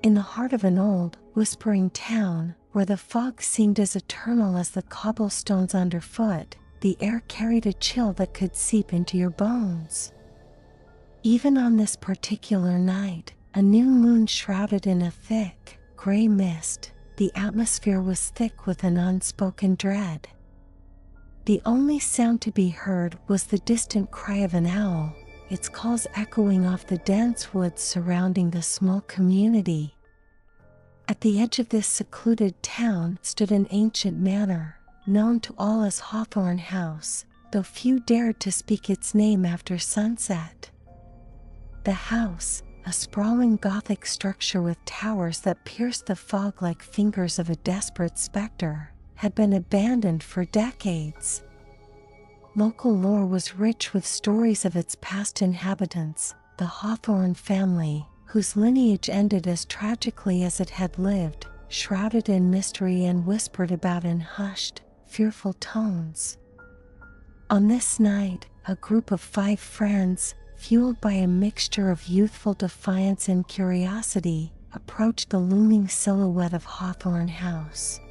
In the heart of an old, whispering town, where the fog seemed as eternal as the cobblestones underfoot, the air carried a chill that could seep into your bones. Even on this particular night, a new moon shrouded in a thick, gray mist, the atmosphere was thick with an unspoken dread. The only sound to be heard was the distant cry of an owl, its calls echoing off the dense woods surrounding the small community. At the edge of this secluded town stood an ancient manor, known to all as Hawthorne House, though few dared to speak its name after sunset. The house, a sprawling Gothic structure with towers that pierced the fog like fingers of a desperate specter, had been abandoned for decades. Local lore was rich with stories of its past inhabitants, the Hawthorne family, whose lineage ended as tragically as it had lived, shrouded in mystery and whispered about in hushed, fearful tones. On this night, a group of 5 friends, fueled by a mixture of youthful defiance and curiosity, approached the looming silhouette of Hawthorne House.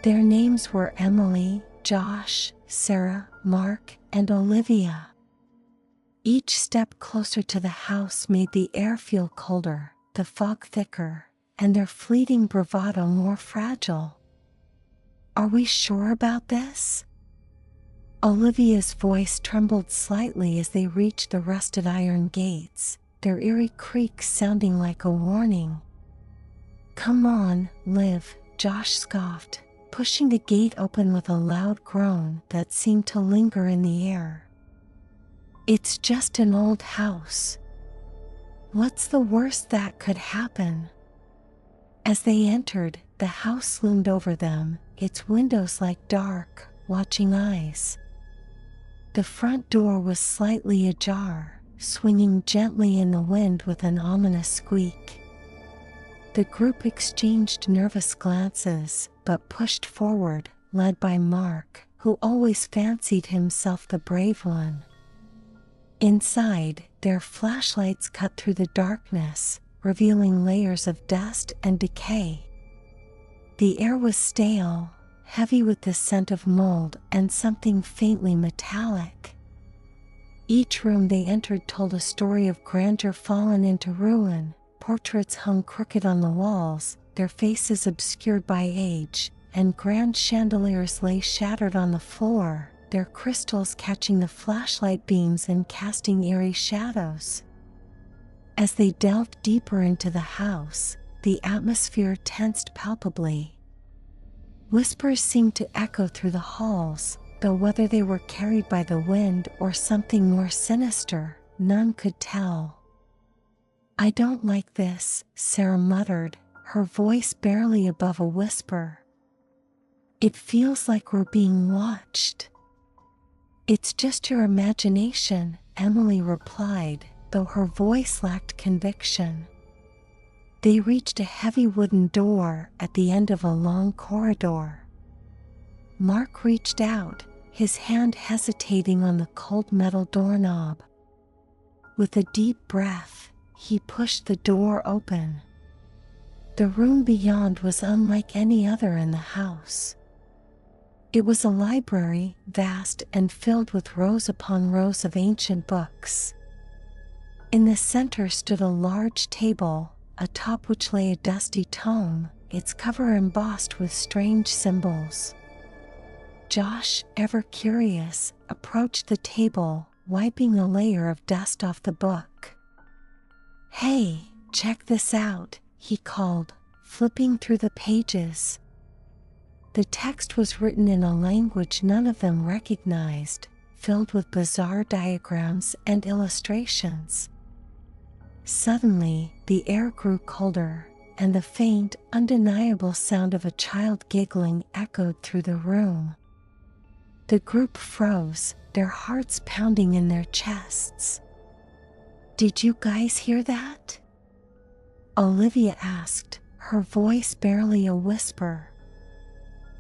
Their names were Emily, Josh, Sarah, Mark, and Olivia. Each step closer to the house made the air feel colder, the fog thicker, and their fleeting bravado more fragile. "Are we sure about this?" Olivia's voice trembled slightly as they reached the rusted iron gates, their eerie creaks sounding like a warning. "Come on, Liv," Josh scoffed, pushing the gate open with a loud groan that seemed to linger in the air. "It's just an old house. What's the worst that could happen?" As they entered, the house loomed over them, its windows like dark, watching eyes. The front door was slightly ajar, swinging gently in the wind with an ominous squeak. The group exchanged nervous glances, but pushed forward, led by Mark, who always fancied himself the brave one. Inside, their flashlights cut through the darkness, revealing layers of dust and decay. The air was stale, heavy with the scent of mold and something faintly metallic. Each room they entered told a story of grandeur fallen into ruin. Portraits hung crooked on the walls, their faces obscured by age, and grand chandeliers lay shattered on the floor, their crystals catching the flashlight beams and casting eerie shadows. As they delved deeper into the house, the atmosphere tensed palpably. Whispers seemed to echo through the halls, though whether they were carried by the wind or something more sinister, none could tell. "I don't like this," Sarah muttered, her voice barely above a whisper. "It feels like we're being watched." "It's just your imagination," Emily replied, though her voice lacked conviction. They reached a heavy wooden door at the end of a long corridor. Mark reached out, his hand hesitating on the cold metal doorknob. With a deep breath, he pushed the door open. The room beyond was unlike any other in the house. It was a library, vast and filled with rows upon rows of ancient books. In the center stood a large table, atop which lay a dusty tome, its cover embossed with strange symbols. Josh, ever curious, approached the table, wiping a layer of dust off the book. "Hey, check this out," he called, flipping through the pages. The text was written in a language none of them recognized, filled with bizarre diagrams and illustrations. Suddenly, the air grew colder, and the faint, undeniable sound of a child giggling echoed through the room. The group froze, their hearts pounding in their chests. "Did you guys hear that?" Olivia asked, her voice barely a whisper.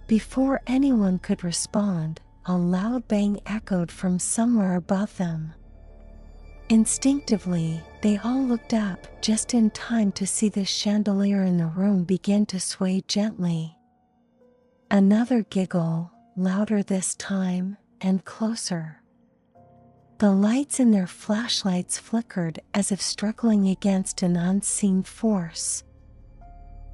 Before anyone could respond, a loud bang echoed from somewhere above them. Instinctively, they all looked up just in time to see the chandelier in the room begin to sway gently. Another giggle, louder this time, and closer. The lights in their flashlights flickered as if struggling against an unseen force.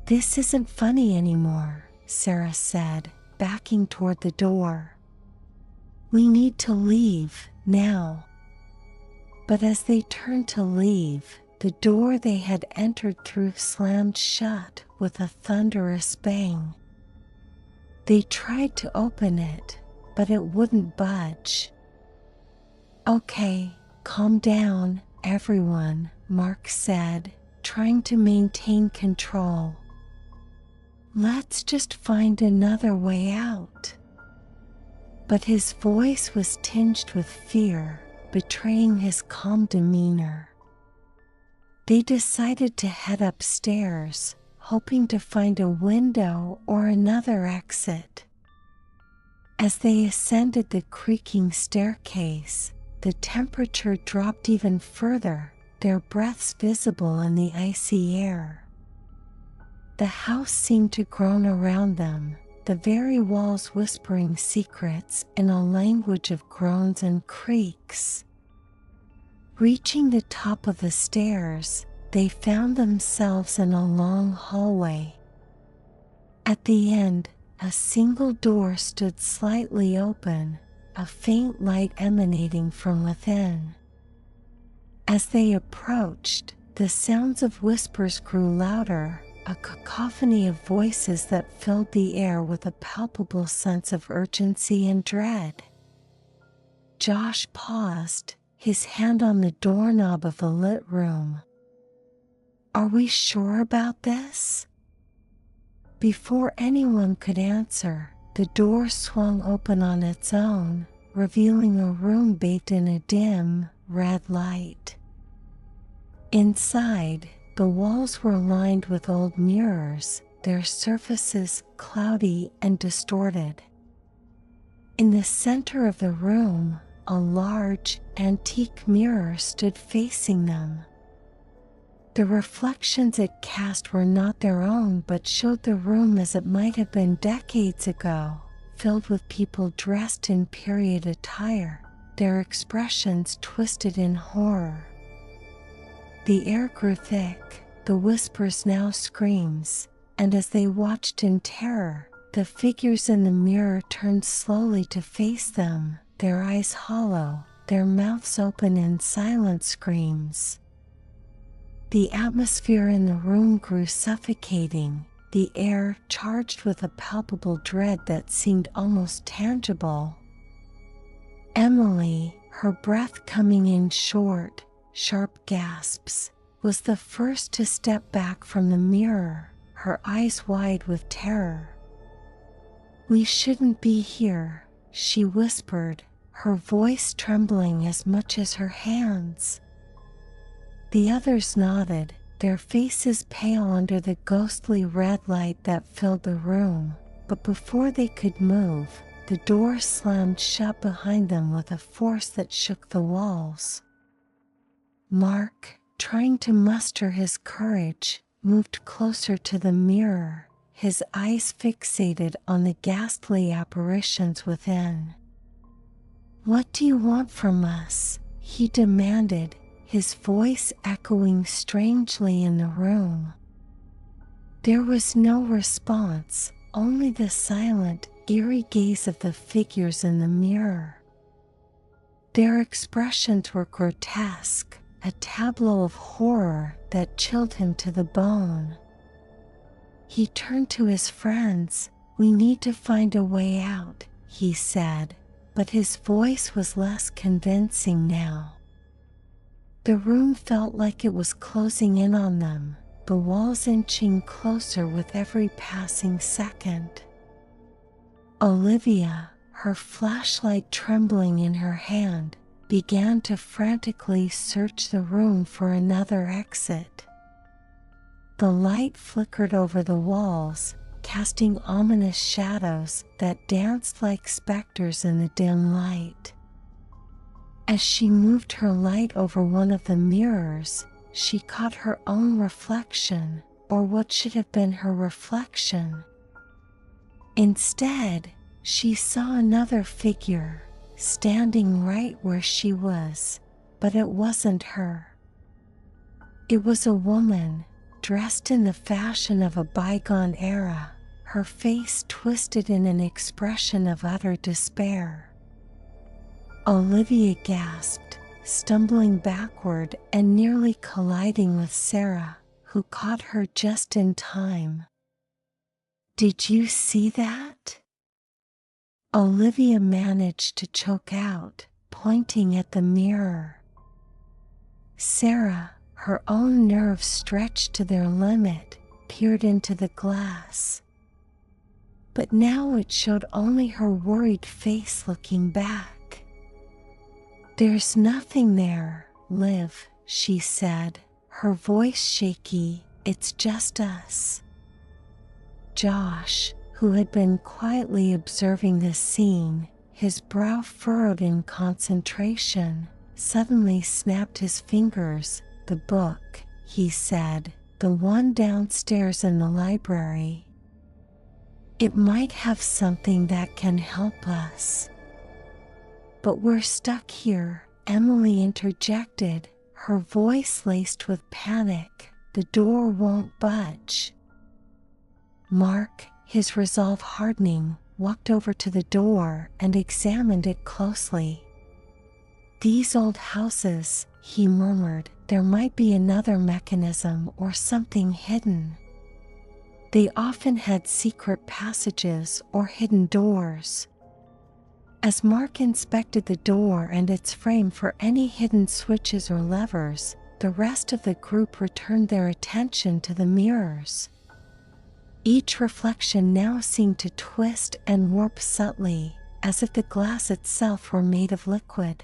"This isn't funny anymore," Sarah said, backing toward the door. "We need to leave, now." But as they turned to leave, the door they had entered through slammed shut with a thunderous bang. They tried to open it, but it wouldn't budge. "Okay, calm down, everyone," Mark said, trying to maintain control. "Let's just find another way out." But his voice was tinged with fear, betraying his calm demeanor. They decided to head upstairs, hoping to find a window or another exit. As they ascended the creaking staircase, the temperature dropped even further, their breaths visible in the icy air. The house seemed to groan around them, the very walls whispering secrets in a language of groans and creaks. Reaching the top of the stairs, they found themselves in a long hallway. At the end, a single door stood slightly open, a faint light emanating from within. As they approached, the sounds of whispers grew louder, a cacophony of voices that filled the air with a palpable sense of urgency and dread. Josh paused, his hand on the doorknob of the lit room. "Are we sure about this?" Before anyone could answer, the door swung open on its own, revealing a room bathed in a dim, red light. Inside, the walls were lined with old mirrors, their surfaces cloudy and distorted. In the center of the room, a large, antique mirror stood facing them. The reflections it cast were not their own but showed the room as it might have been decades ago, filled with people dressed in period attire, their expressions twisted in horror. The air grew thick, the whispers now screams, and as they watched in terror, the figures in the mirror turned slowly to face them, their eyes hollow, their mouths open in silent screams. The atmosphere in the room grew suffocating, the air charged with a palpable dread that seemed almost tangible. Emily, her breath coming in short, sharp gasps, was the first to step back from the mirror, her eyes wide with terror. "We shouldn't be here," she whispered, her voice trembling as much as her hands. The others nodded, their faces pale under the ghostly red light that filled the room, but before they could move, the door slammed shut behind them with a force that shook the walls. Mark, trying to muster his courage, moved closer to the mirror, his eyes fixated on the ghastly apparitions within. "What do you want from us?" he demanded, his voice echoing strangely in the room. There was no response, only the silent, eerie gaze of the figures in the mirror. Their expressions were grotesque, a tableau of horror that chilled him to the bone. He turned to his friends. "We need to find a way out," he said, but his voice was less convincing now. The room felt like it was closing in on them, the walls inching closer with every passing second. Olivia, her flashlight trembling in her hand, began to frantically search the room for another exit. The light flickered over the walls, casting ominous shadows that danced like specters in the dim light. As she moved her light over one of the mirrors, she caught her own reflection, or what should have been her reflection. Instead, she saw another figure, standing right where she was, but it wasn't her. It was a woman, dressed in the fashion of a bygone era, her face twisted in an expression of utter despair. Olivia gasped, stumbling backward and nearly colliding with Sarah, who caught her just in time. "Did you see that?" Olivia managed to choke out, pointing at the mirror. Sarah, her own nerves stretched to their limit, peered into the glass. But now it showed only her worried face looking back. "There's nothing there, Liv," she said, her voice shaky. "It's just us." Josh, who had been quietly observing this scene, his brow furrowed in concentration, suddenly snapped his fingers. "The book," he said, "the one downstairs in the library. It might have something that can help us." "But we're stuck here," Emily interjected, her voice laced with panic. "The door won't budge." Mark, his resolve hardening, walked over to the door and examined it closely. "These old houses," he murmured, "there might be another mechanism or something hidden. They often had secret passages or hidden doors." As Mark inspected the door and its frame for any hidden switches or levers, the rest of the group returned their attention to the mirrors. Each reflection now seemed to twist and warp subtly, as if the glass itself were made of liquid.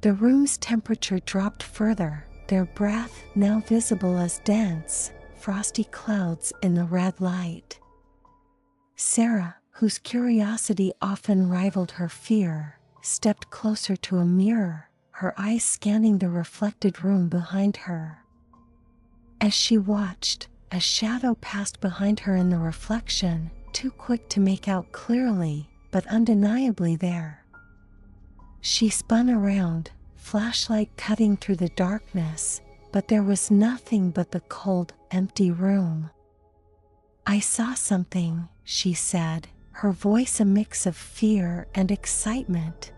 The room's temperature dropped further, their breath now visible as dense, frosty clouds in the red light. Sarah, whose curiosity often rivaled her fear, stepped closer to a mirror, her eyes scanning the reflected room behind her. As she watched, a shadow passed behind her in the reflection, too quick to make out clearly, but undeniably there. She spun around, flashlight cutting through the darkness, but there was nothing but the cold, empty room. "I saw something," she said, her voice a mix of fear and excitement.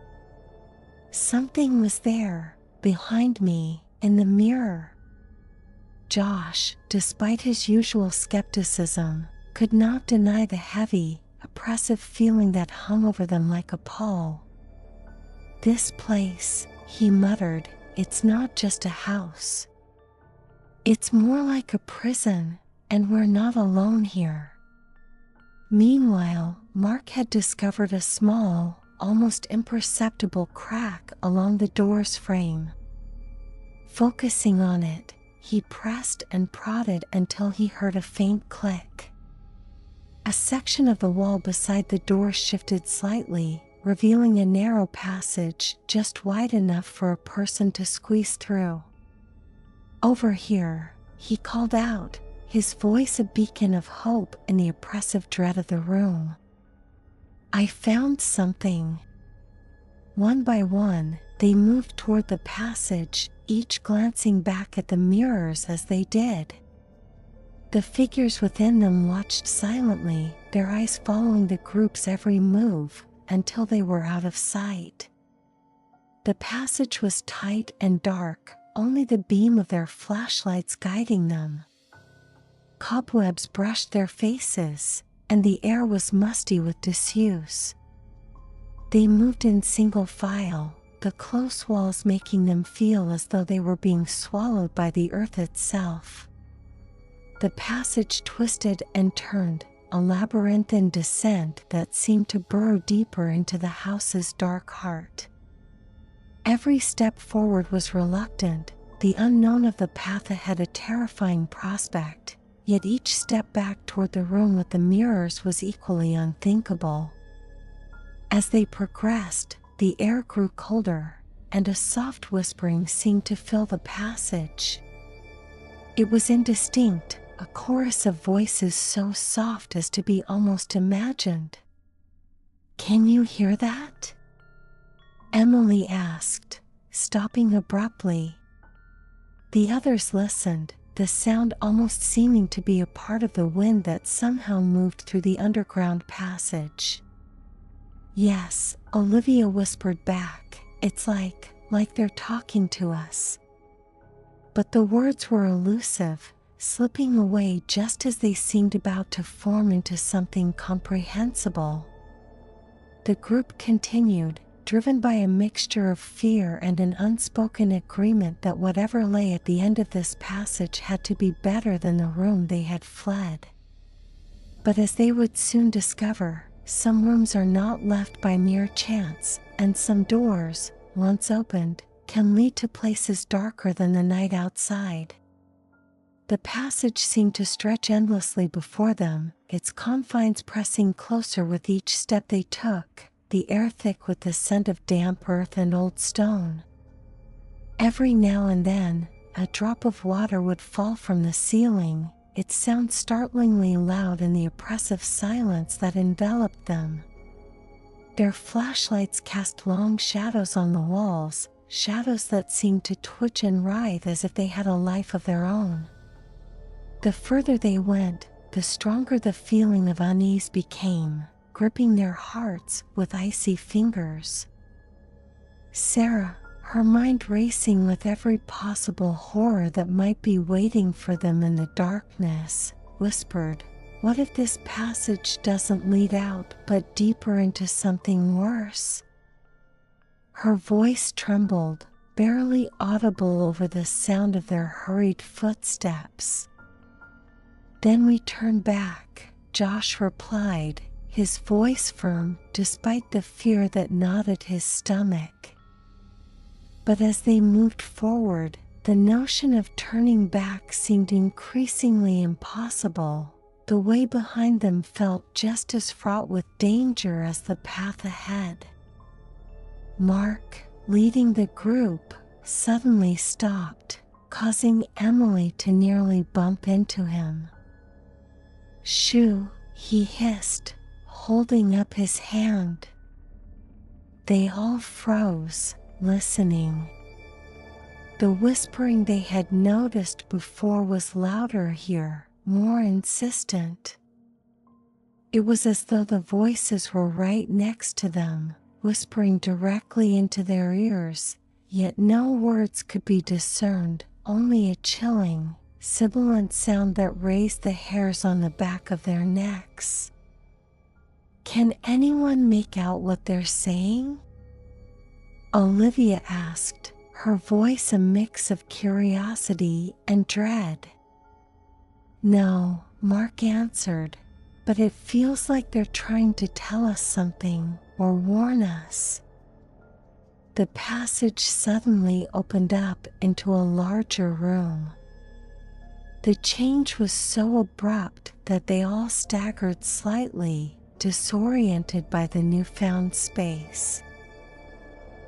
"Something was there, behind me, in the mirror." Josh, despite his usual skepticism, could not deny the heavy, oppressive feeling that hung over them like a pall. "This place," he muttered, "it's not just a house. It's more like a prison, and we're not alone here." Meanwhile, Mark had discovered a small, almost imperceptible crack along the door's frame. Focusing on it, he pressed and prodded until he heard a faint click. A section of the wall beside the door shifted slightly, revealing a narrow passage just wide enough for a person to squeeze through. "Over here," he called out, his voice a beacon of hope in the oppressive dread of the room. "I found something." One by one, they moved toward the passage, each glancing back at the mirrors as they did. The figures within them watched silently, their eyes following the group's every move, until they were out of sight. The passage was tight and dark, only the beam of their flashlights guiding them. Cobwebs brushed their faces, and the air was musty with disuse. They moved in single file, the close walls making them feel as though they were being swallowed by the earth itself. The passage twisted and turned, a labyrinthine descent that seemed to burrow deeper into the house's dark heart. Every step forward was reluctant, the unknown of the path ahead a terrifying prospect, yet each step back toward the room with the mirrors was equally unthinkable. As they progressed, the air grew colder, and a soft whispering seemed to fill the passage. It was indistinct, a chorus of voices so soft as to be almost imagined. "Can you hear that?" Emily asked, stopping abruptly. The others listened, the sound almost seeming to be a part of the wind that somehow moved through the underground passage. "Yes," Olivia whispered back, "it's like they're talking to us." But the words were elusive, slipping away just as they seemed about to form into something comprehensible. The group continued, driven by a mixture of fear and an unspoken agreement that whatever lay at the end of this passage had to be better than the room they had fled. But as they would soon discover, some rooms are not left by mere chance, and some doors, once opened, can lead to places darker than the night outside. The passage seemed to stretch endlessly before them, its confines pressing closer with each step they took, the air thick with the scent of damp earth and old stone. Every now and then, a drop of water would fall from the ceiling, its sound startlingly loud in the oppressive silence that enveloped them. Their flashlights cast long shadows on the walls, shadows that seemed to twitch and writhe as if they had a life of their own. The further they went, the stronger the feeling of unease became, gripping their hearts with icy fingers. Sarah, her mind racing with every possible horror that might be waiting for them in the darkness, whispered, "What if this passage doesn't lead out but deeper into something worse?" Her voice trembled, barely audible over the sound of their hurried footsteps. "Then we turn back," Josh replied, his voice firm despite the fear that knotted his stomach. But as they moved forward, the notion of turning back seemed increasingly impossible. The way behind them felt just as fraught with danger as the path ahead. Mark, leading the group, suddenly stopped, causing Emily to nearly bump into him. "Shoo," he hissed, holding up his hand. They all froze, listening. The whispering they had noticed before was louder here, more insistent. It was as though the voices were right next to them, whispering directly into their ears, yet no words could be discerned, only a chilling, sibilant sound that raised the hairs on the back of their necks. "Can anyone make out what they're saying?" Olivia asked, her voice a mix of curiosity and dread. "No," Mark answered, "but it feels like they're trying to tell us something or warn us." The passage suddenly opened up into a larger room. The change was so abrupt that they all staggered slightly, disoriented by the newfound space.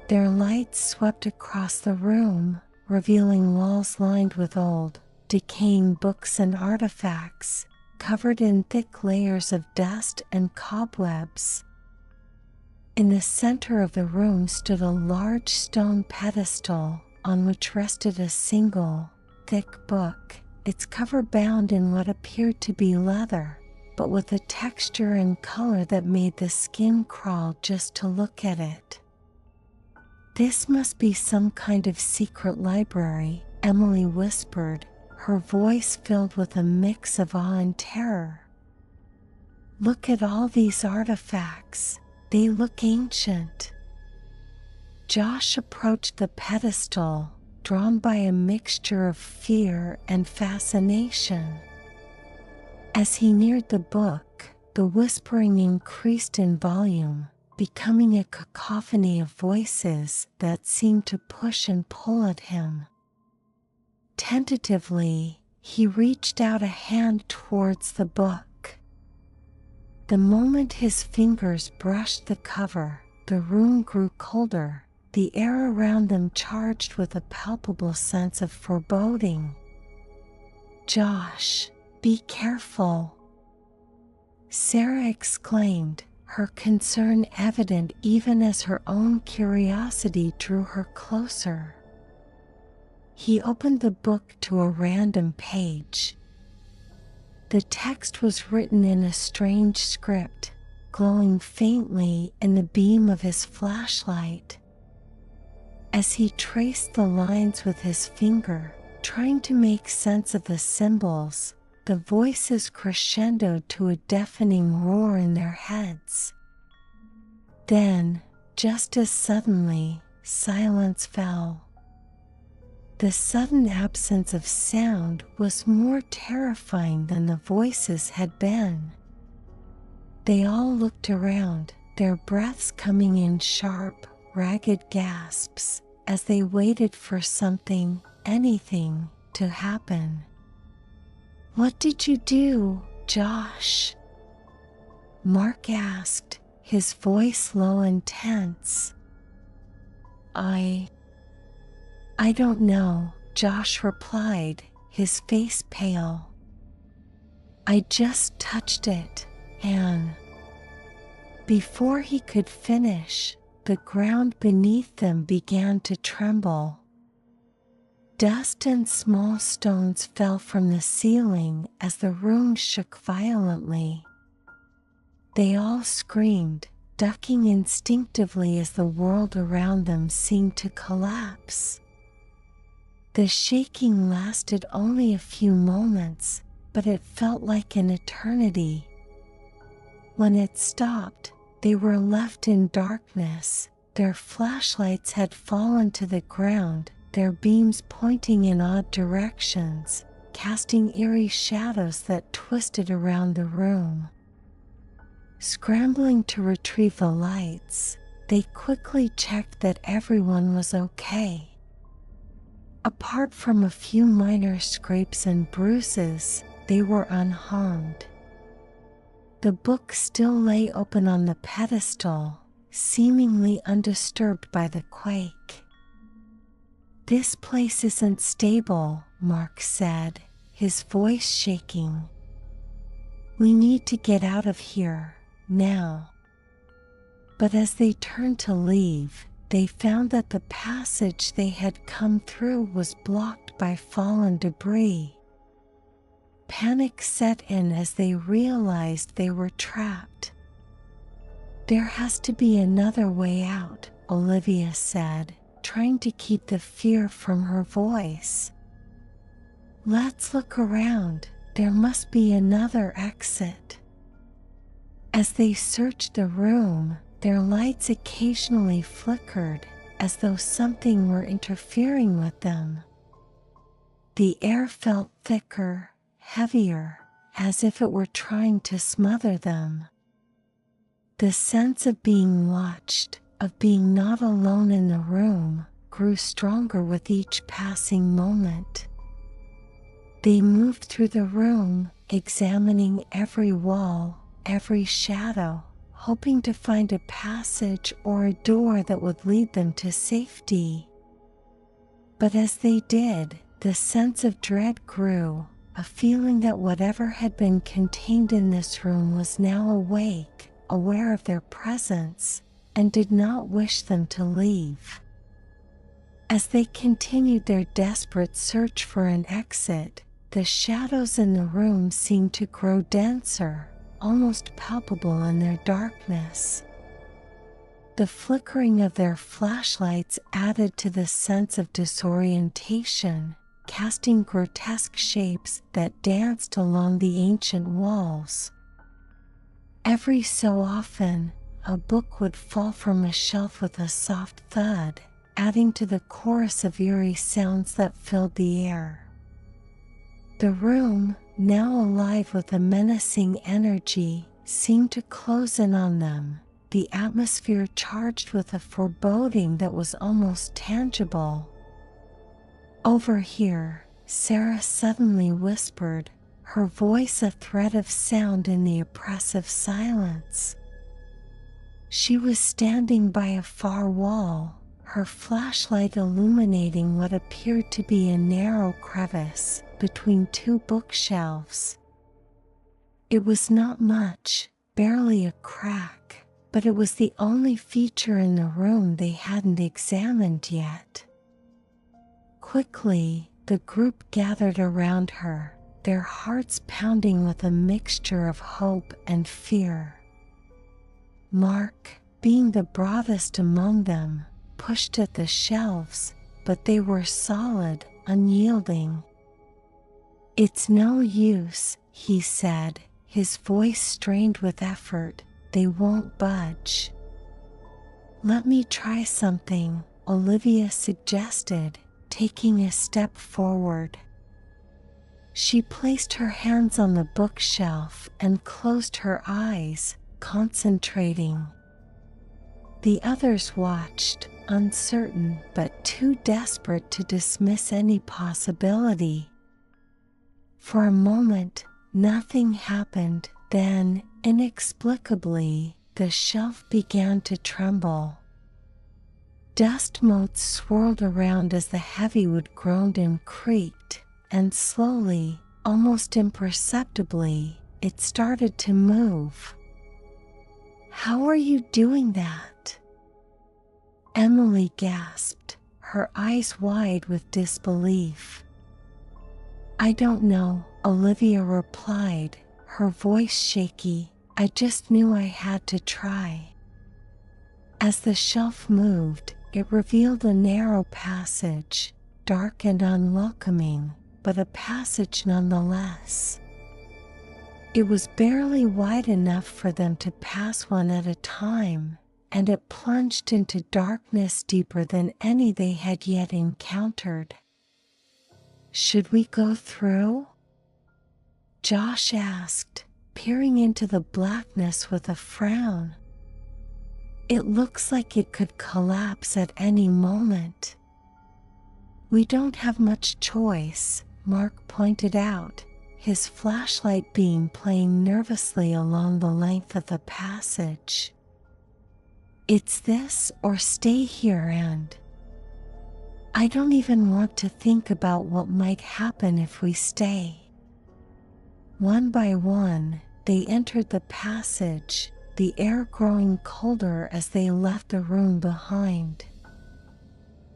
Their lights swept across the room, revealing walls lined with old, decaying books and artifacts, covered in thick layers of dust and cobwebs. In the center of the room stood a large stone pedestal, on which rested a single, thick book, its cover bound in what appeared to be leather, but with a texture and color that made the skin crawl just to look at it. "This must be some kind of secret library," Emily whispered, her voice filled with a mix of awe and terror. "Look at all these artifacts, they look ancient." Josh approached the pedestal, drawn by a mixture of fear and fascination. As he neared the book, the whispering increased in volume, becoming a cacophony of voices that seemed to push and pull at him. Tentatively, he reached out a hand towards the book. The moment his fingers brushed the cover, the room grew colder, the air around them charged with a palpable sense of foreboding. "Josh, be careful," Sarah exclaimed, her concern evident even as her own curiosity drew her closer. He opened the book to a random page. The text was written in a strange script, glowing faintly in the beam of his flashlight. As he traced the lines with his finger, trying to make sense of the symbols, the voices crescendoed to a deafening roar in their heads. Then, just as suddenly, silence fell. The sudden absence of sound was more terrifying than the voices had been. They all looked around, their breaths coming in sharp, ragged gasps, as they waited for something, anything, to happen. "What did you do, Josh?" Mark asked, his voice low and tense. I don't know," Josh replied, his face pale. "I just touched it, and..." Before he could finish, the ground beneath them began to tremble. Dust and small stones fell from the ceiling as the room shook violently. They all screamed, ducking instinctively as the world around them seemed to collapse. The shaking lasted only a few moments, but it felt like an eternity. When it stopped, they were left in darkness. Their flashlights had fallen to the ground, their beams pointing in odd directions, casting eerie shadows that twisted around the room. Scrambling to retrieve the lights, they quickly checked that everyone was okay. Apart from a few minor scrapes and bruises, they were unharmed. The book still lay open on the pedestal, seemingly undisturbed by the quake. "This place isn't stable," Mark said, his voice shaking. "We need to get out of here, now." But as they turned to leave, they found that the passage they had come through was blocked by fallen debris. Panic set in as they realized they were trapped. "There has to be another way out," Olivia said, trying to keep the fear from her voice. "Let's look around, there must be another exit." As they searched the room, their lights occasionally flickered, as though something were interfering with them. The air felt thicker, heavier, as if it were trying to smother them. The sense of being watched, of being not alone in the room, grew stronger with each passing moment. They moved through the room, examining every wall, every shadow, hoping to find a passage or a door that would lead them to safety. But as they did, the sense of dread grew, a feeling that whatever had been contained in this room was now awake, aware of their presence, and did not wish them to leave. As they continued their desperate search for an exit, the shadows in the room seemed to grow denser, almost palpable in their darkness. The flickering of their flashlights added to the sense of disorientation, casting grotesque shapes that danced along the ancient walls. Every so often, a book would fall from a shelf with a soft thud, adding to the chorus of eerie sounds that filled the air. The room, now alive with a menacing energy, seemed to close in on them, the atmosphere charged with a foreboding that was almost tangible. "Over here," Sarah suddenly whispered, her voice a thread of sound in the oppressive silence. She was standing by a far wall, her flashlight illuminating what appeared to be a narrow crevice between two bookshelves. It was not much, barely a crack, but it was the only feature in the room they hadn't examined yet. Quickly, the group gathered around her, their hearts pounding with a mixture of hope and fear. Mark, being the bravest among them, pushed at the shelves, but they were solid, unyielding. "It's no use," he said, his voice strained with effort. "They won't budge." "Let me try something," Olivia suggested, taking a step forward. She placed her hands on the bookshelf and closed her eyes, concentrating. The others watched, uncertain but too desperate to dismiss any possibility. For a moment, nothing happened. Then, inexplicably, the shelf began to tremble. Dust motes swirled around as the heavy wood groaned and creaked, and slowly, almost imperceptibly, it started to move. "How are you doing that?" Emily gasped, her eyes wide with disbelief. "I don't know," Olivia replied, her voice shaky. "I just knew I had to try." As the shelf moved, it revealed a narrow passage, dark and unwelcoming, but a passage nonetheless. It was barely wide enough for them to pass one at a time, and it plunged into darkness deeper than any they had yet encountered. "Should we go through?" Josh asked, peering into the blackness with a frown. "It looks like it could collapse at any moment." "We don't have much choice," Mark pointed out, his flashlight beam playing nervously along the length of the passage. "It's this or stay here and—" "I don't even want to think about what might happen if we stay." One by one, they entered the passage, the air growing colder as they left the room behind.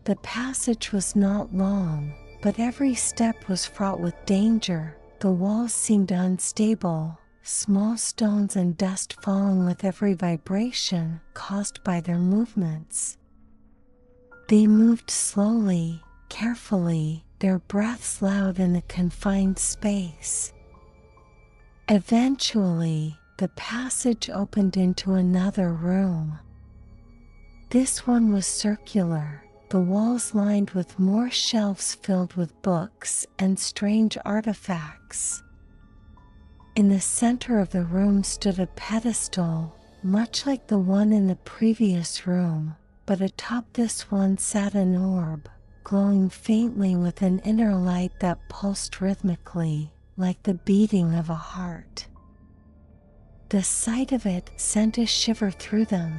The passage was not long, but every step was fraught with danger. The walls seemed unstable, small stones and dust falling with every vibration caused by their movements. They moved slowly, carefully, their breaths loud in the confined space. Eventually, the passage opened into another room. This one was circular, the walls lined with more shelves filled with books and strange artifacts. In the center of the room stood a pedestal, much like the one in the previous room, but atop this one sat an orb, glowing faintly with an inner light that pulsed rhythmically, like the beating of a heart. The sight of it sent a shiver through them.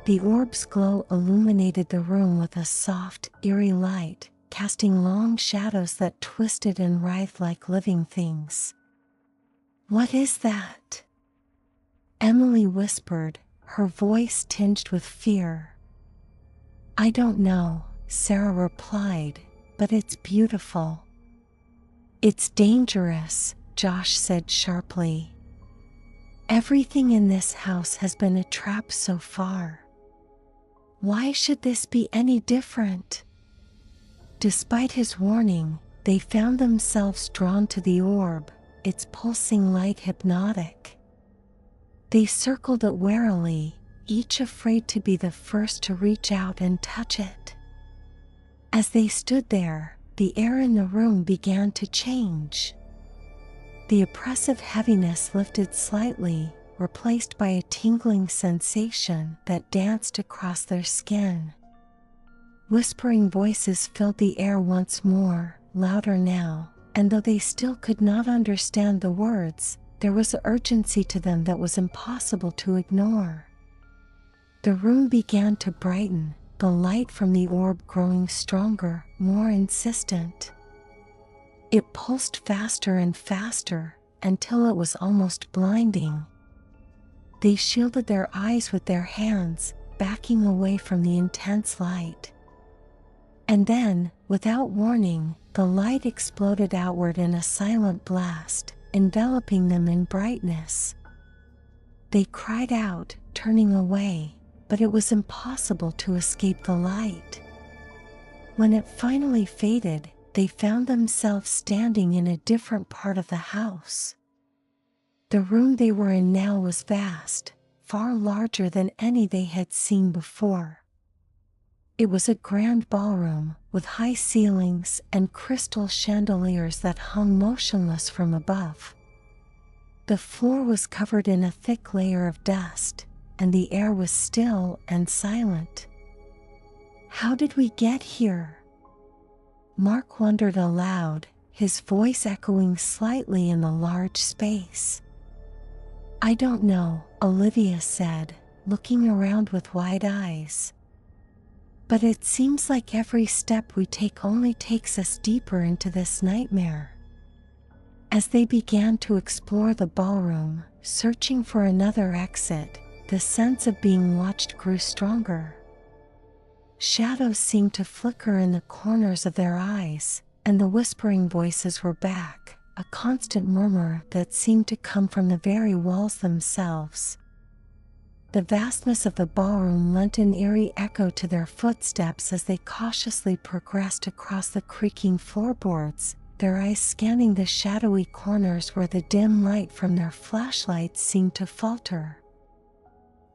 The orb's glow illuminated the room with a soft, eerie light, casting long shadows that twisted and writhed like living things. "What is that?" Emily whispered, her voice tinged with fear. "I don't know," Sarah replied, "but it's beautiful." "It's dangerous," Josh said sharply. "Everything in this house has been a trap so far. Why should this be any different?" Despite his warning, they found themselves drawn to the orb, its pulsing light hypnotic. They circled it warily, each afraid to be the first to reach out and touch it. As they stood there, the air in the room began to change. The oppressive heaviness lifted slightly, replaced by a tingling sensation that danced across their skin. Whispering voices filled the air once more, louder now, and though they still could not understand the words, there was an urgency to them that was impossible to ignore. The room began to brighten, the light from the orb growing stronger, more insistent. It pulsed faster and faster, until it was almost blinding. They shielded their eyes with their hands, backing away from the intense light. And then, without warning, the light exploded outward in a silent blast, enveloping them in brightness. They cried out, turning away, but it was impossible to escape the light. When it finally faded, they found themselves standing in a different part of the house. The room they were in now was vast, far larger than any they had seen before. It was a grand ballroom, with high ceilings and crystal chandeliers that hung motionless from above. The floor was covered in a thick layer of dust, and the air was still and silent. "How did we get here?" Mark wondered aloud, his voice echoing slightly in the large space. "I don't know," Olivia said, looking around with wide eyes. "But it seems like every step we take only takes us deeper into this nightmare." As they began to explore the ballroom, searching for another exit, the sense of being watched grew stronger. Shadows seemed to flicker in the corners of their eyes, and the whispering voices were back, a constant murmur that seemed to come from the very walls themselves. The vastness of the ballroom lent an eerie echo to their footsteps as they cautiously progressed across the creaking floorboards, their eyes scanning the shadowy corners where the dim light from their flashlights seemed to falter.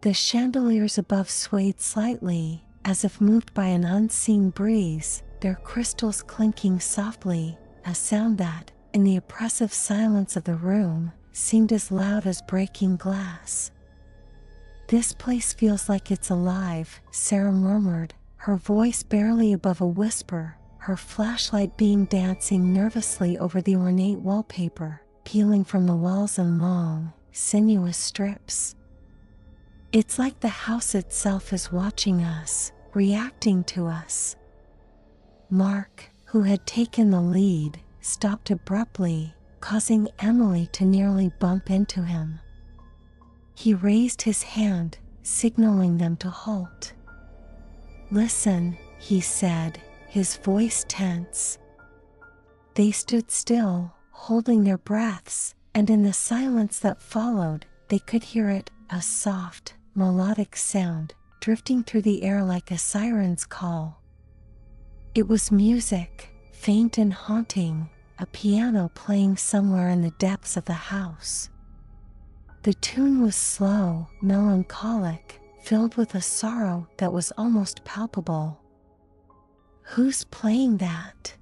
The chandeliers above swayed slightly, as if moved by an unseen breeze, their crystals clinking softly, a sound that, in the oppressive silence of the room, seemed as loud as breaking glass. "This place feels like it's alive," Sarah murmured, her voice barely above a whisper, her flashlight beam dancing nervously over the ornate wallpaper, peeling from the walls in long, sinuous strips. "It's like the house itself is watching us, reacting to us." Mark, who had taken the lead, stopped abruptly, causing Emily to nearly bump into him. He raised his hand, signaling them to halt. "Listen," he said, his voice tense. They stood still, holding their breaths, and in the silence that followed, they could hear it, a soft, melodic sound, drifting through the air like a siren's call. It was music, faint and haunting, a piano playing somewhere in the depths of the house. The tune was slow, melancholic, filled with a sorrow that was almost palpable. "Who's playing that?"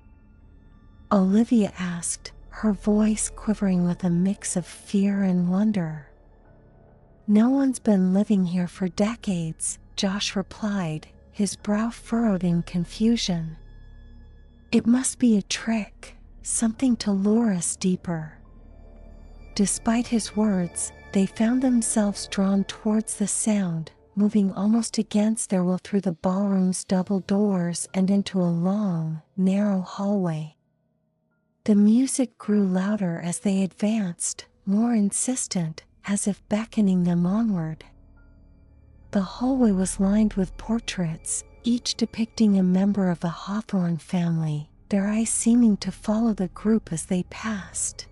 Olivia asked, her voice quivering with a mix of fear and wonder. "No one's been living here for decades," Josh replied, his brow furrowed in confusion. "It must be a trick, something to lure us deeper." Despite his words, they found themselves drawn towards the sound, moving almost against their will through the ballroom's double doors and into a long, narrow hallway. The music grew louder as they advanced, more insistent, as if beckoning them onward. The hallway was lined with portraits, each depicting a member of the Hawthorne family, their eyes seeming to follow the group as they passed.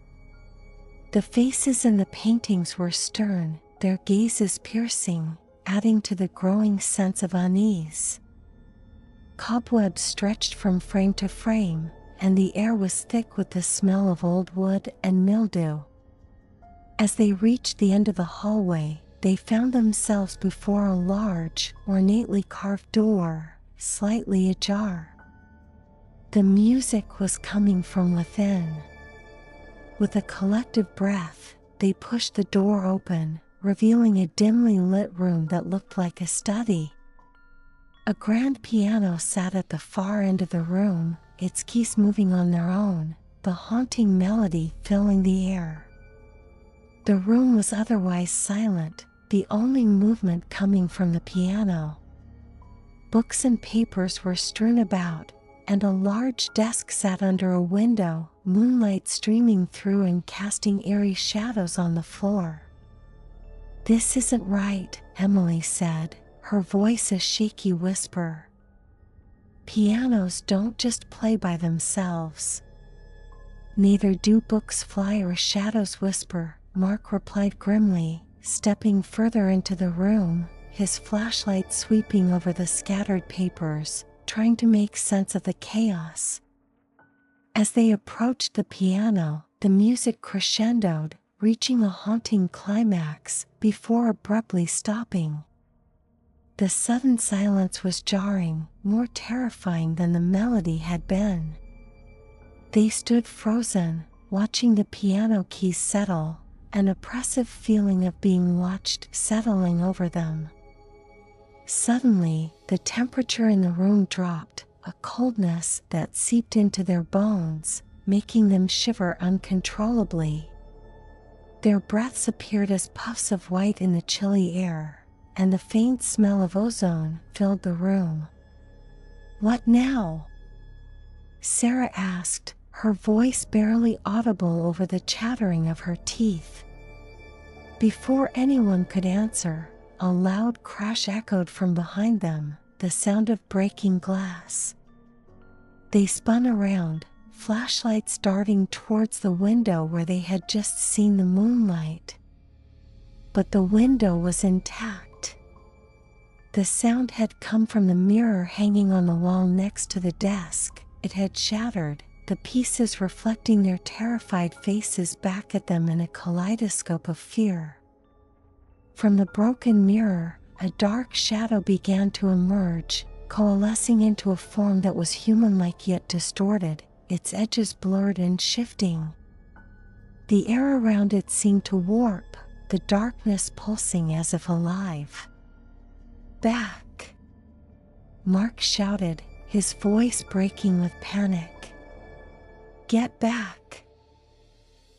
The faces in the paintings were stern, their gazes piercing, adding to the growing sense of unease. Cobwebs stretched from frame to frame, and the air was thick with the smell of old wood and mildew. As they reached the end of the hallway, they found themselves before a large, ornately carved door, slightly ajar. The music was coming from within. With a collective breath, they pushed the door open, revealing a dimly lit room that looked like a study. A grand piano sat at the far end of the room, its keys moving on their own, the haunting melody filling the air. The room was otherwise silent, the only movement coming from the piano. Books and papers were strewn about, and a large desk sat under a window, moonlight streaming through and casting eerie shadows on the floor. "This isn't right," Emily said, her voice a shaky whisper. "Pianos don't just play by themselves." "Neither do books fly or shadows whisper," Mark replied grimly, stepping further into the room, his flashlight sweeping over the scattered papers, trying to make sense of the chaos. As they approached the piano, the music crescendoed, reaching a haunting climax, before abruptly stopping. The sudden silence was jarring, more terrifying than the melody had been. They stood frozen, watching the piano keys settle, an oppressive feeling of being watched settling over them. Suddenly, the temperature in the room dropped, a coldness that seeped into their bones, making them shiver uncontrollably. Their breaths appeared as puffs of white in the chilly air, and the faint smell of ozone filled the room. "What now?" Sarah asked, her voice barely audible over the chattering of her teeth. Before anyone could answer, a loud crash echoed from behind them, the sound of breaking glass. They spun around, flashlights darting towards the window where they had just seen the moonlight. But the window was intact. The sound had come from the mirror hanging on the wall next to the desk. It had shattered, the pieces reflecting their terrified faces back at them in a kaleidoscope of fear. From the broken mirror, a dark shadow began to emerge, coalescing into a form that was human-like yet distorted, its edges blurred and shifting. The air around it seemed to warp, the darkness pulsing as if alive. "Back!" Mark shouted, his voice breaking with panic. "Get back!"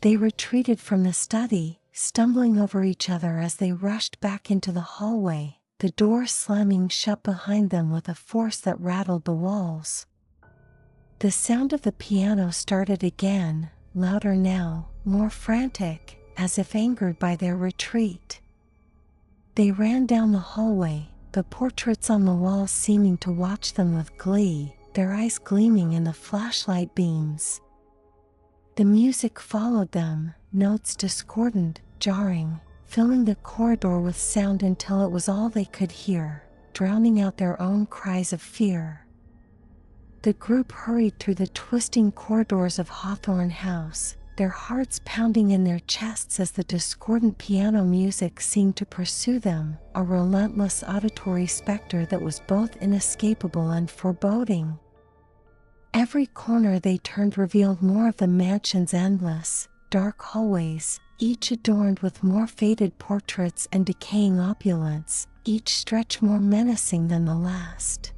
They retreated from the study, stumbling over each other as they rushed back into the hallway, the door slamming shut behind them with a force that rattled the walls. The sound of the piano started again, louder now, more frantic, as if angered by their retreat. They ran down the hallway, the portraits on the walls seeming to watch them with glee, their eyes gleaming in the flashlight beams. The music followed them, notes discordant, jarring, filling the corridor with sound until it was all they could hear, drowning out their own cries of fear. The group hurried through the twisting corridors of Hawthorne House, their hearts pounding in their chests as the discordant piano music seemed to pursue them, a relentless auditory specter that was both inescapable and foreboding. Every corner they turned revealed more of the mansion's endless, dark hallways, each adorned with more faded portraits and decaying opulence, each stretch more menacing than the last.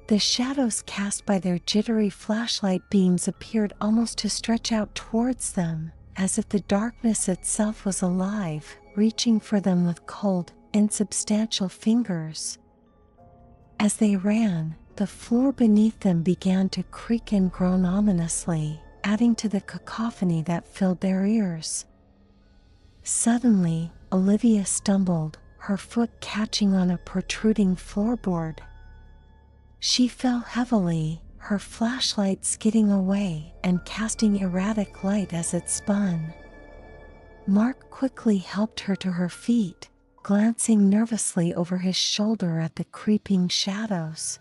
The shadows cast by their jittery flashlight beams appeared almost to stretch out towards them, as if the darkness itself was alive, reaching for them with cold, insubstantial fingers. As they ran, the floor beneath them began to creak and groan ominously, adding to the cacophony that filled their ears. Suddenly, Olivia stumbled, her foot catching on a protruding floorboard. She fell heavily, her flashlight skidding away and casting erratic light as it spun. Mark quickly helped her to her feet, glancing nervously over his shoulder at the creeping shadows.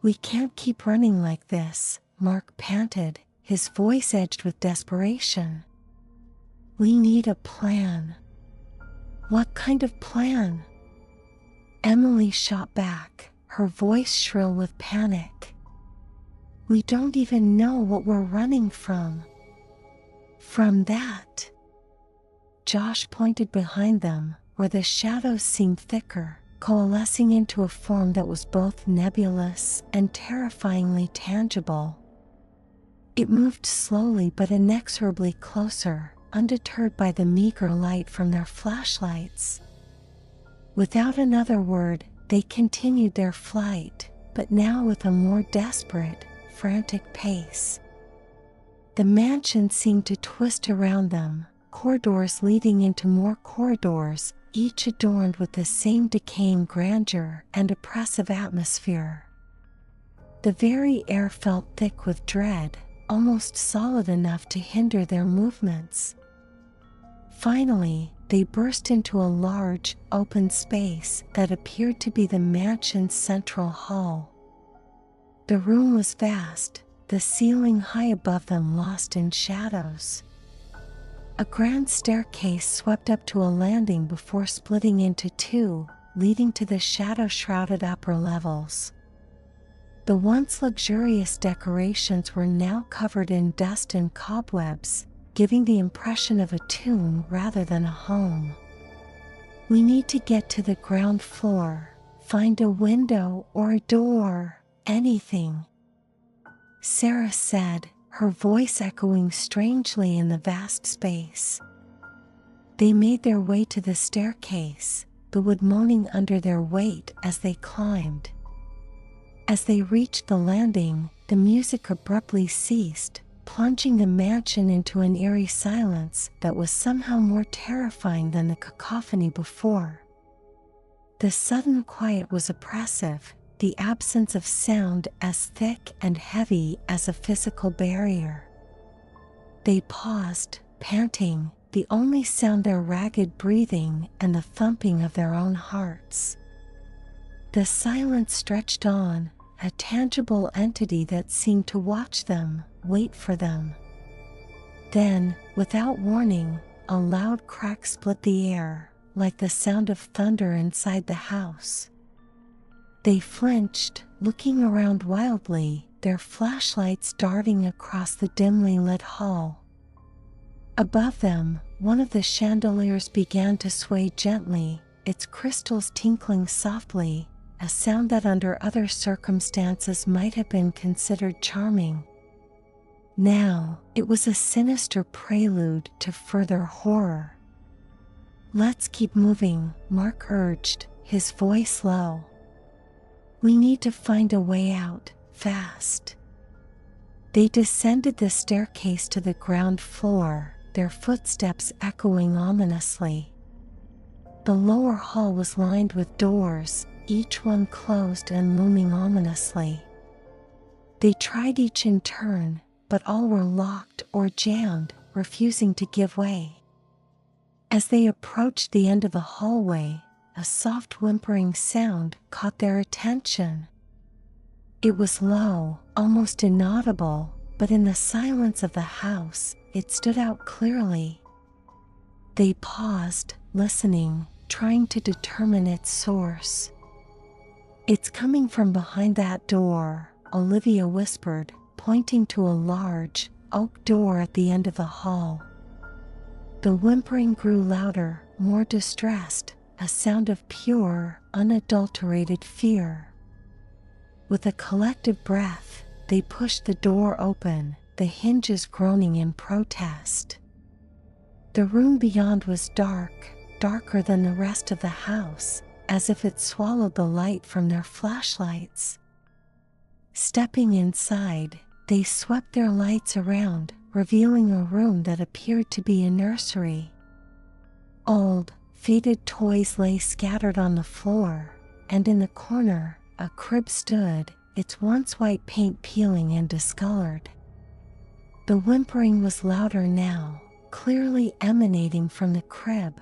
"We can't keep running like this," Mark panted, his voice edged with desperation. "We need a plan." "What kind of plan?" Emily shot back, her voice shrill with panic. "We don't even know what we're running from." "From that." Josh pointed behind them, where the shadows seemed thicker, coalescing into a form that was both nebulous and terrifyingly tangible. It moved slowly but inexorably closer, undeterred by the meager light from their flashlights. Without another word, They continued their flight, but now with a more desperate, frantic pace. The mansion seemed to twist around them, corridors leading into more corridors, each adorned with the same decaying grandeur and oppressive atmosphere. The very air felt thick with dread, almost solid enough to hinder their movements. Finally, they burst into a large, open space that appeared to be the mansion's central hall. The room was vast, the ceiling high above them lost in shadows. A grand staircase swept up to a landing before splitting into two, leading to the shadow-shrouded upper levels. The once luxurious decorations were now covered in dust and cobwebs, giving the impression of a tomb rather than a home. "We need to get to the ground floor, find a window or a door, anything," Sarah said, her voice echoing strangely in the vast space. They made their way to the staircase, the wood moaning under their weight as they climbed. As they reached the landing, the music abruptly ceased, plunging the mansion into an eerie silence that was somehow more terrifying than the cacophony before. The sudden quiet was oppressive, the absence of sound as thick and heavy as a physical barrier. They paused, panting, the only sound their ragged breathing and the thumping of their own hearts. The silence stretched on, a tangible entity that seemed to watch them, wait for them. Then, without warning, a loud crack split the air, like the sound of thunder inside the house. They flinched, looking around wildly, their flashlights darting across the dimly lit hall. Above them, one of the chandeliers began to sway gently, its crystals tinkling softly, a sound that under other circumstances might have been considered charming. Now, it was a sinister prelude to further horror. "Let's keep moving," Mark urged, his voice low. "We need to find a way out, fast." They descended the staircase to the ground floor, their footsteps echoing ominously. The lower hall was lined with doors, each one closed and looming ominously. They tried each in turn, but all were locked or jammed, refusing to give way. As they approached the end of the hallway, a soft whimpering sound caught their attention. It was low, almost inaudible, but in the silence of the house, it stood out clearly. They paused, listening, trying to determine its source. "It's coming from behind that door," Olivia whispered, pointing to a large, oak door at the end of the hall. The whimpering grew louder, more distressed, a sound of pure, unadulterated fear. With a collective breath, they pushed the door open, the hinges groaning in protest. The room beyond was dark, darker than the rest of the house, as if it swallowed the light from their flashlights. Stepping inside, they swept their lights around, revealing a room that appeared to be a nursery. Old, faded toys lay scattered on the floor, and in the corner, a crib stood, its once white paint peeling and discolored. The whimpering was louder now, clearly emanating from the crib.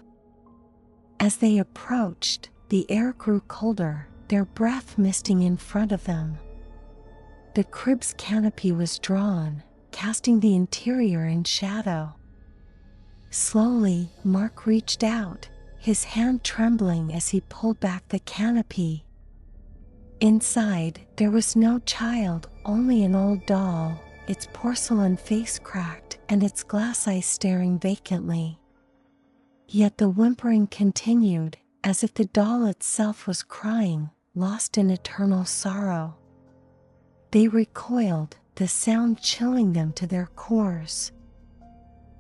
As they approached, the air grew colder, their breath misting in front of them. The crib's canopy was drawn, casting the interior in shadow. Slowly, Mark reached out, his hand trembling as he pulled back the canopy. Inside, there was no child, only an old doll, its porcelain face cracked and its glass eyes staring vacantly. Yet the whimpering continued, as if the doll itself was crying, lost in eternal sorrow. They recoiled, the sound chilling them to their cores.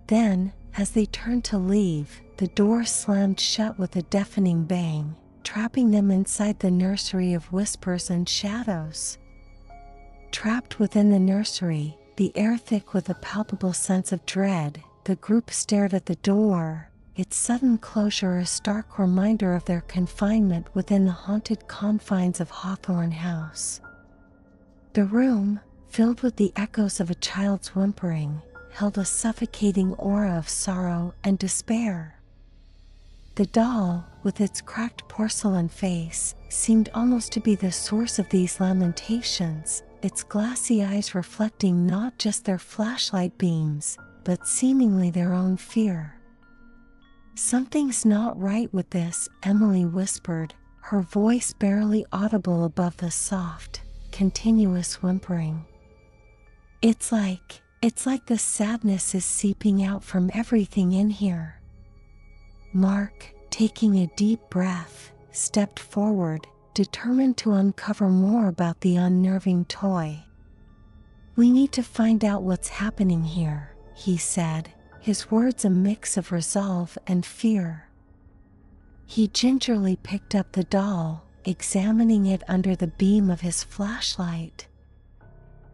Then, as they turned to leave, the door slammed shut with a deafening bang, trapping them inside the nursery of whispers and shadows. Trapped within the nursery, the air thick with a palpable sense of dread, the group stared at the door, its sudden closure a stark reminder of their confinement within the haunted confines of Hawthorne House. The room, filled with the echoes of a child's whimpering, held a suffocating aura of sorrow and despair. The doll, with its cracked porcelain face, seemed almost to be the source of these lamentations, its glassy eyes reflecting not just their flashlight beams, but seemingly their own fear. "Something's not right with this," Emily whispered, her voice barely audible above the soft, continuous whimpering. It's like the sadness is seeping out from everything in here." Mark, taking a deep breath, stepped forward, determined to uncover more about the unnerving toy. "We need to find out what's happening here," he said, his words a mix of resolve and fear. He gingerly picked up the doll, examining it under the beam of his flashlight.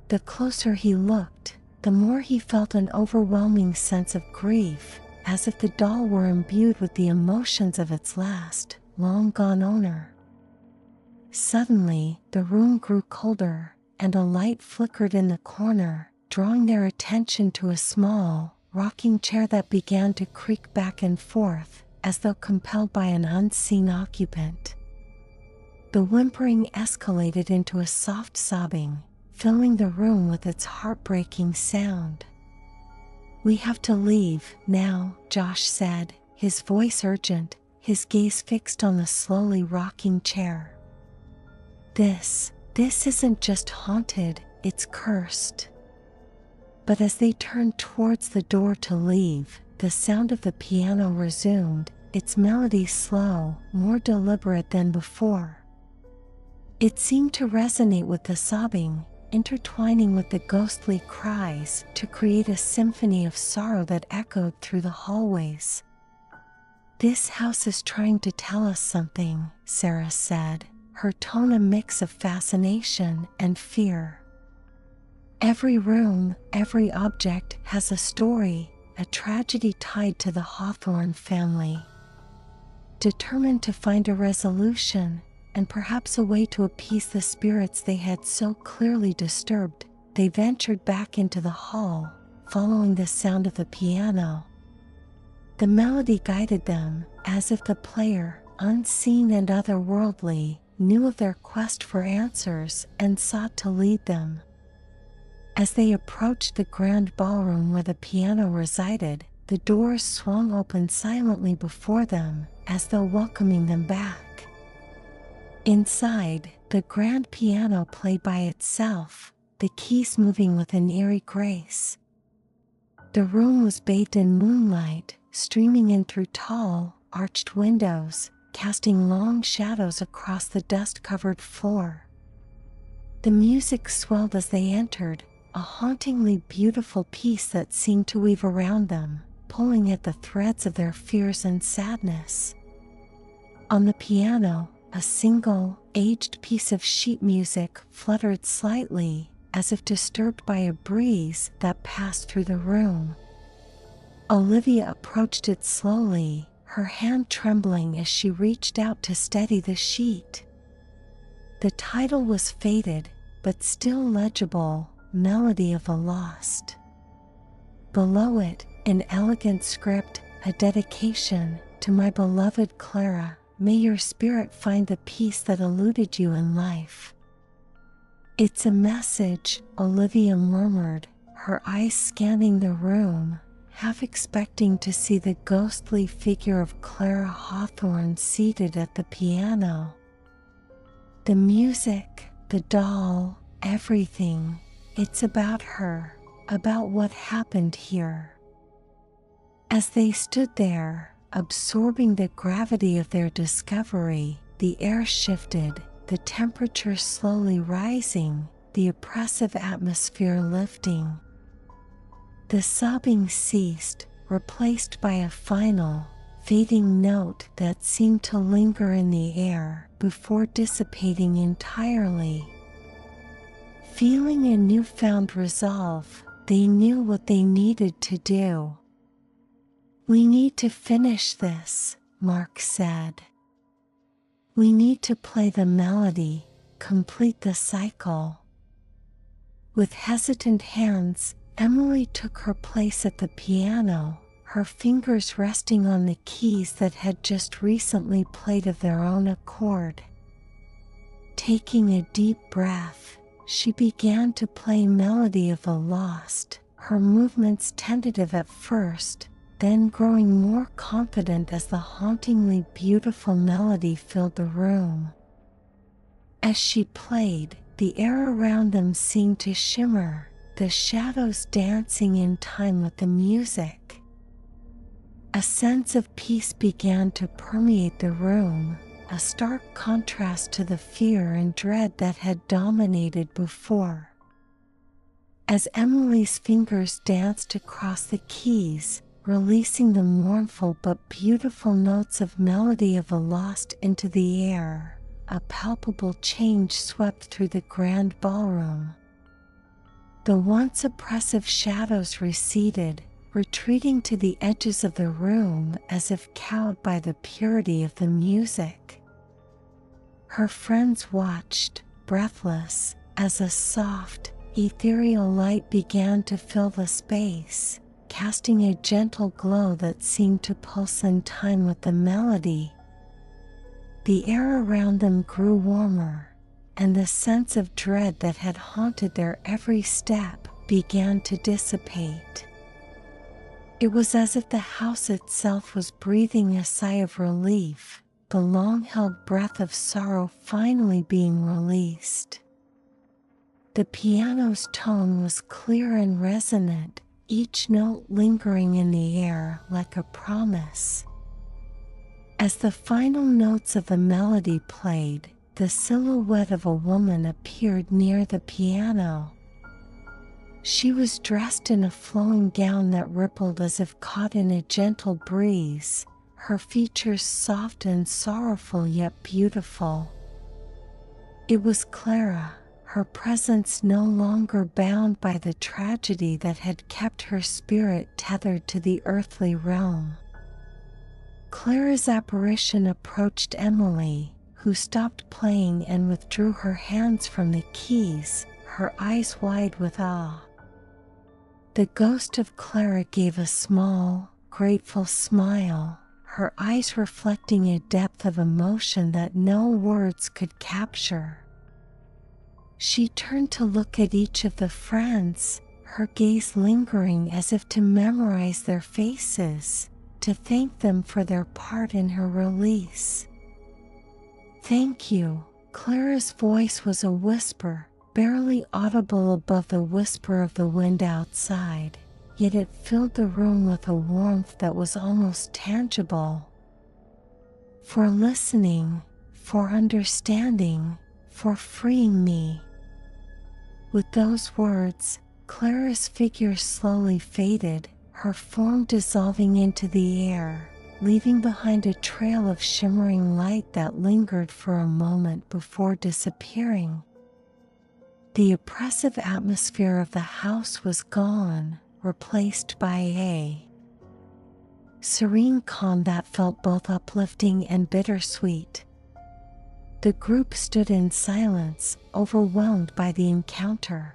The closer he looked, the more he felt an overwhelming sense of grief, as if the doll were imbued with the emotions of its last, long-gone owner. Suddenly, the room grew colder, and a light flickered in the corner, drawing their attention to a small, rocking chair that began to creak back and forth, as though compelled by an unseen occupant. The whimpering escalated into a soft sobbing, filling the room with its heartbreaking sound. "We have to leave now," Josh said, his voice urgent, his gaze fixed on the slowly rocking chair. This isn't just haunted, it's cursed." But as they turned towards the door to leave, the sound of the piano resumed, its melody slow, more deliberate than before. It seemed to resonate with the sobbing, intertwining with the ghostly cries to create a symphony of sorrow that echoed through the hallways. "This house is trying to tell us something," Sarah said, her tone a mix of fascination and fear. "Every room, every object has a story, a tragedy tied to the Hawthorne family." Determined to find a resolution, and perhaps a way to appease the spirits they had so clearly disturbed, they ventured back into the hall, following the sound of the piano. The melody guided them, as if the player, unseen and otherworldly, knew of their quest for answers and sought to lead them. As they approached the grand ballroom where the piano resided, the doors swung open silently before them, as though welcoming them back. Inside, the grand piano played by itself, the keys moving with an eerie grace. The room was bathed in moonlight, streaming in through tall, arched windows, casting long shadows across the dust-covered floor. The music swelled as they entered, a hauntingly beautiful piece that seemed to weave around them, pulling at the threads of their fears and sadness. On the piano, a single, aged piece of sheet music fluttered slightly, as if disturbed by a breeze that passed through the room. Olivia approached it slowly, her hand trembling as she reached out to steady the sheet. The title was faded, but still legible, "Melody of the Lost." Below it, in elegant script, a dedication, "To my beloved Clara, may your spirit find the peace that eluded you in life." "It's a message," Olivia murmured, her eyes scanning the room, half expecting to see the ghostly figure of Clara Hawthorne seated at the piano. The music, the doll, everything, it's about her, about what happened here. As they stood there, absorbing the gravity of their discovery, the air shifted, the temperature slowly rising, the oppressive atmosphere lifting. The sobbing ceased, replaced by a final, fading note that seemed to linger in the air before dissipating entirely. Feeling a newfound resolve, they knew what they needed to do. "We need to finish this," Mark said. "We need to play the melody, complete the cycle." With hesitant hands, Emily took her place at the piano, her fingers resting on the keys that had just recently played of their own accord. Taking a deep breath, she began to play Melody of the Lost, her movements tentative at first, then growing more confident as the hauntingly beautiful melody filled the room. As she played, the air around them seemed to shimmer, the shadows dancing in time with the music. A sense of peace began to permeate the room, a stark contrast to the fear and dread that had dominated before. As Emily's fingers danced across the keys, releasing the mournful but beautiful notes of Melody of the Lost into the air, a palpable change swept through the grand ballroom. The once oppressive shadows receded, retreating to the edges of the room as if cowed by the purity of the music. Her friends watched, breathless, as a soft, ethereal light began to fill the space, casting a gentle glow that seemed to pulse in time with the melody. The air around them grew warmer, and the sense of dread that had haunted their every step began to dissipate. It was as if the house itself was breathing a sigh of relief, the long-held breath of sorrow finally being released. The piano's tone was clear and resonant, each note lingering in the air like a promise. As the final notes of the melody played, the silhouette of a woman appeared near the piano. She was dressed in a flowing gown that rippled as if caught in a gentle breeze, her features soft and sorrowful yet beautiful. It was Clara, her presence no longer bound by the tragedy that had kept her spirit tethered to the earthly realm. Clara's apparition approached Emily, who stopped playing and withdrew her hands from the keys, her eyes wide with awe. The ghost of Clara gave a small, grateful smile, her eyes reflecting a depth of emotion that no words could capture. She turned to look at each of the friends, her gaze lingering as if to memorize their faces, to thank them for their part in her release. "Thank you." Clara's voice was a whisper, barely audible above the whisper of the wind outside, yet it filled the room with a warmth that was almost tangible. "For listening, for understanding, for freeing me." With those words, Clara's figure slowly faded, her form dissolving into the air, leaving behind a trail of shimmering light that lingered for a moment before disappearing. The oppressive atmosphere of the house was gone, replaced by a serene calm that felt both uplifting and bittersweet. The group stood in silence, overwhelmed by the encounter.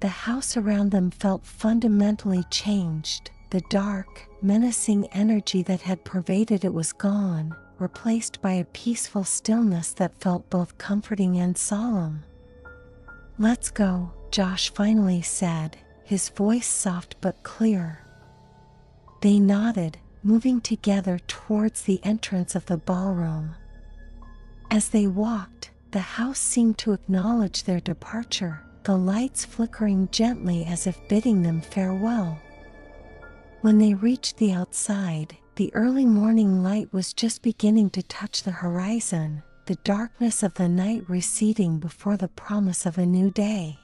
The house around them felt fundamentally changed. The dark, menacing energy that had pervaded it was gone, replaced by a peaceful stillness that felt both comforting and solemn. "Let's go," Josh finally said, his voice soft but clear. They nodded, moving together towards the entrance of the ballroom. As they walked, the house seemed to acknowledge their departure, the lights flickering gently as if bidding them farewell. When they reached the outside, the early morning light was just beginning to touch the horizon, the darkness of the night receding before the promise of a new day.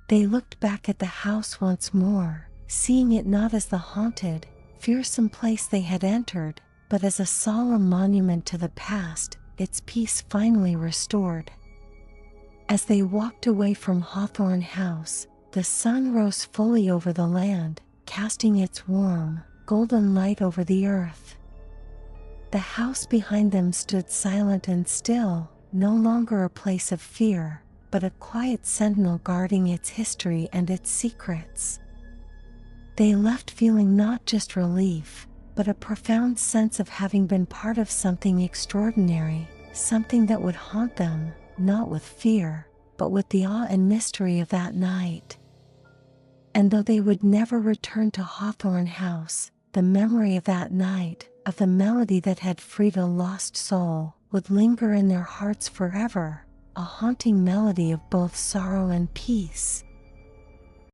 They looked back at the house once more, seeing it not as the haunted, fearsome place they had entered, but as a solemn monument to the past, its peace finally restored. As they walked away from Hawthorne House, the sun rose fully over the land, casting its warm, golden light over the earth. The house behind them stood silent and still, no longer a place of fear, but a quiet sentinel guarding its history and its secrets. They left feeling not just relief, but a profound sense of having been part of something extraordinary, something that would haunt them, not with fear, but with the awe and mystery of that night. And though they would never return to Hawthorne House, the memory of that night, of the melody that had freed a lost soul, would linger in their hearts forever, a haunting melody of both sorrow and peace.